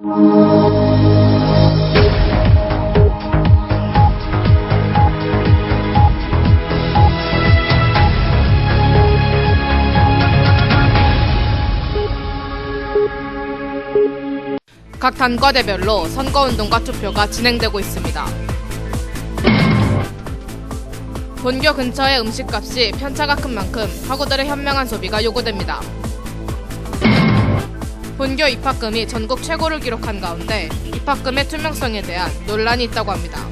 각 단과대별로 선거운동과 투표가 진행되고 있습니다. 본교 근처의 음식값이 편차가 큰 만큼 학우들의 현명한 소비가 요구됩니다. 본교 입학금이 전국 최고를 기록한 가운데 입학금의 투명성에 대한 논란이 있다고 합니다.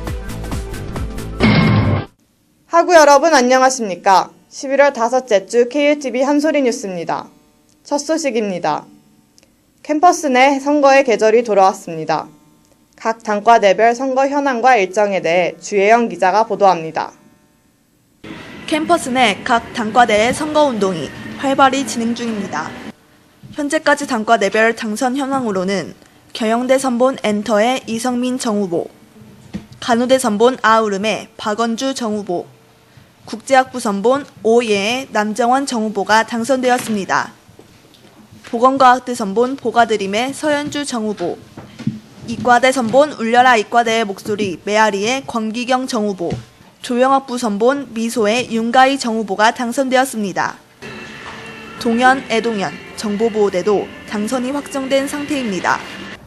학우 여러분 안녕하십니까? 11월 5째 주 KUTV 한소리 뉴스입니다. 첫 소식입니다. 캠퍼스 내 선거의 계절이 돌아왔습니다. 각 단과대별 선거 현황과 일정에 대해 주혜영 기자가 보도합니다. 캠퍼스 내 각 단과대의 선거운동이 활발히 진행 중입니다. 현재까지 단과대별 당선 현황으로는 경영대 선본 엔터의 이성민 정후보, 간호대 선본 아우름의 박원주 정후보, 국제학부 선본 오예의 남정원 정후보가 당선되었습니다. 보건과학대 선본 보가드림의 서현주 정후보, 이과대 선본 울려라 이과대의 목소리 메아리의 권기경 정후보, 조영학부 선본 미소의 윤가희 정후보가 당선되었습니다. 동현, 애동현, 정보보호대도 당선이 확정된 상태입니다.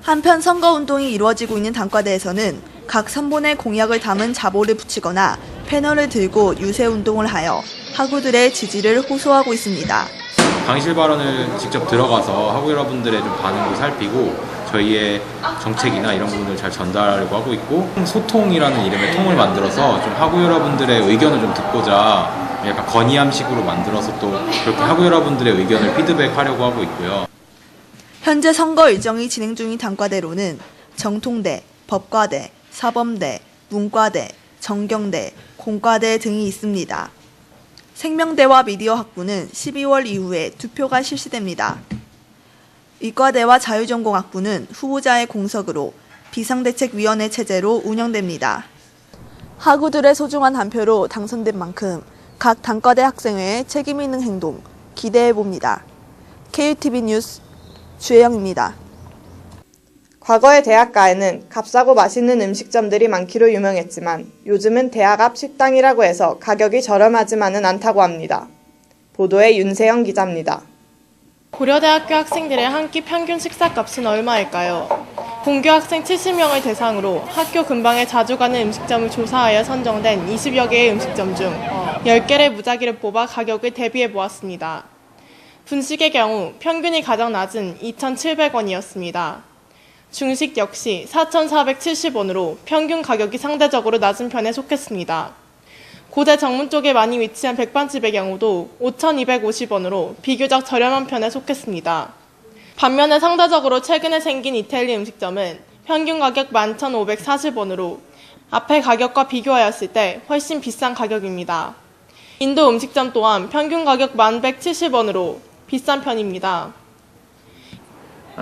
한편 선거운동이 이루어지고 있는 단과대에서는 각 선본의 공약을 담은 자보를 붙이거나 패널을 들고 유세운동을 하여 학우들의 지지를 호소하고 있습니다. 강의실 발언을 직접 들어가서 학우 여러분들의 좀 반응도 살피고 저희의 정책이나 이런 부분을 잘 전달하려고 하고 있고, 소통이라는 이름의 통을 만들어서 좀 학우 여러분들의 의견을 좀 듣고자 약간 건의함식으로 만들어서 또 그렇게 학우 여러분들의 의견을 피드백하려고 하고 있고요. 현재 선거 일정이 진행 중인 단과대로는 정통대, 법과대, 사범대, 문과대, 정경대, 공과대 등이 있습니다. 생명대와 미디어 학부는 12월 이후에 투표가 실시됩니다. 이과대와 자유전공학부는 후보자의 공석으로 비상대책위원회 체제로 운영됩니다. 학우들의 소중한 한 표로 당선된 만큼 각 단과대 학생회의 책임 있는 행동 기대해봅니다. KUTV 뉴스 주혜영입니다. 과거의 대학가에는 값싸고 맛있는 음식점들이 많기로 유명했지만 요즘은 대학 앞 식당이라고 해서 가격이 저렴하지만은 않다고 합니다. 보도에 윤세영 기자입니다. 고려대학교 학생들의 한 끼 평균 식사값은 얼마일까요? 본교 학생 70명을 대상으로 학교 근방에 자주 가는 음식점을 조사하여 선정된 20여 개의 음식점 중 10개의 무작위를 뽑아 가격을 대비해 보았습니다. 분식의 경우 평균이 가장 낮은 2,700원이었습니다. 중식 역시 4,470원으로 평균 가격이 상대적으로 낮은 편에 속했습니다. 고대 정문 쪽에 많이 위치한 백반집의 경우도 5,250원으로 비교적 저렴한 편에 속했습니다. 반면에 상대적으로 최근에 생긴 이태리 음식점은 평균 가격 11,540원으로 앞의 가격과 비교하였을 때 훨씬 비싼 가격입니다. 인도 음식점 또한 평균 가격 1,170원으로 비싼 편입니다.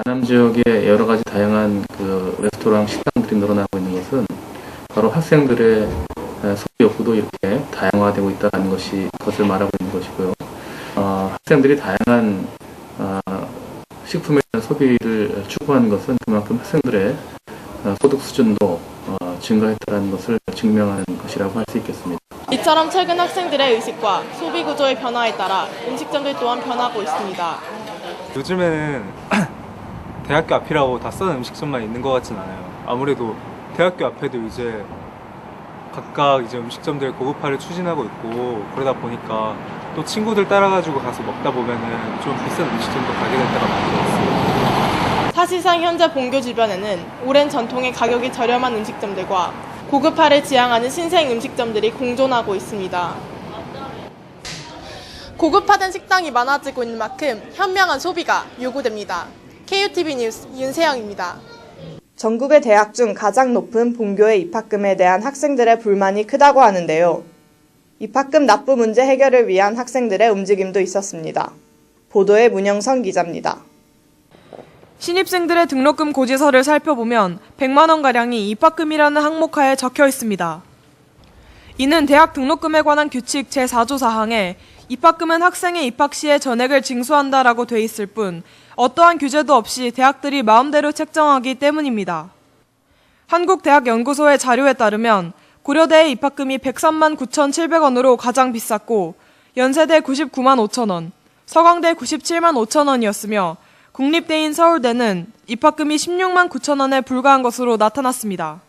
안암 지역에 여러 가지 다양한 레스토랑 식당들이 늘어나고 있는 것은 바로 학생들의 소비 욕구도 이렇게 다양화되고 있다는 것을 말하고 있는 것이고요. 학생들이 다양한 식품에 대한 소비를 추구하는 것은 그만큼 학생들의 소득 수준도 증가했다는 것을 증명하는 것이라고 할 수 있겠습니다. 이처럼 최근 학생들의 의식과 소비 구조의 변화에 따라 음식점들 또한 변하고 있습니다. 요즘에는 대학교 앞이라고 다 싼 음식점만 있는 것 같진 않아요. 아무래도 대학교 앞에도 이제 각각 이제 음식점들 고급화를 추진하고 있고, 그러다 보니까 또 친구들 따라가지고 가서 먹다 보면은 좀 비싼 음식점도 가게 될 때가 많은 것 같습니다. 사실상 현재 본교 주변에는 오랜 전통의 가격이 저렴한 음식점들과 고급화를 지향하는 신생 음식점들이 공존하고 있습니다. 고급화된 식당이 많아지고 있는 만큼 현명한 소비가 요구됩니다. KUTV 뉴스 윤세영입니다. 전국의 대학 중 가장 높은 본교의 입학금에 대한 학생들의 불만이 크다고 하는데요. 입학금 납부 문제 해결을 위한 학생들의 움직임도 있었습니다. 보도에 문영선 기자입니다. 신입생들의 등록금 고지서를 살펴보면 100만 원가량이 입학금이라는 항목하에 적혀 있습니다. 이는 대학 등록금에 관한 규칙 제4조 사항에 입학금은 학생의 입학 시에 전액을 징수한다라고 돼 있을 뿐 어떠한 규제도 없이 대학들이 마음대로 책정하기 때문입니다. 한국대학연구소의 자료에 따르면 고려대의 입학금이 103만 9,700원으로 가장 비쌌고 연세대 99만 5천원, 서강대 97만 5천원이었으며 국립대인 서울대는 입학금이 16만 9천원에 불과한 것으로 나타났습니다.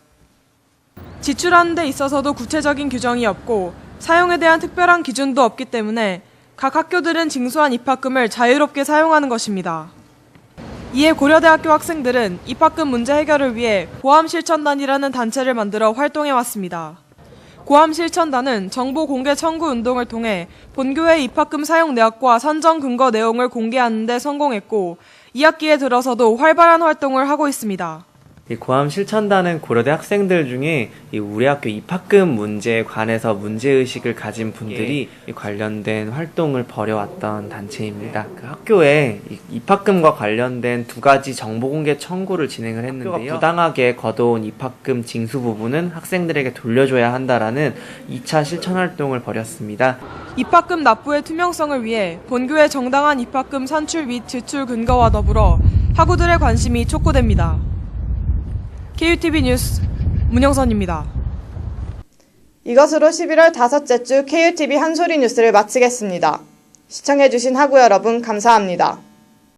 지출하는 데 있어서도 구체적인 규정이 없고 사용에 대한 특별한 기준도 없기 때문에 각 학교들은 징수한 입학금을 자유롭게 사용하는 것입니다. 이에 고려대학교 학생들은 입학금 문제 해결을 위해 고함실천단이라는 단체를 만들어 활동해왔습니다. 고함실천단은 정보 공개 청구 운동을 통해 본교의 입학금 사용 내역과 산정 근거 내용을 공개하는 데 성공했고 2학기에 들어서도 활발한 활동을 하고 있습니다. 이 고함 실천단은 고려대 학생들 중에 우리 학교 입학금 문제에 관해서 문제의식을 가진 분들이 관련된 활동을 벌여왔던 단체입니다. 그 학교에 입학금과 관련된 2가지 정보공개 청구를 진행을 했는데요. 부당하게 걷어온 입학금 징수 부분은 학생들에게 돌려줘야 한다라는 2차 실천활동을 벌였습니다. 입학금 납부의 투명성을 위해 본교의 정당한 입학금 산출 및 지출 근거와 더불어 학우들의 관심이 촉구됩니다. KUTV 뉴스 문영선입니다. 이것으로 11월 5째 주 KUTV 한소리 뉴스를 마치겠습니다. 시청해주신 학우 여러분 감사합니다.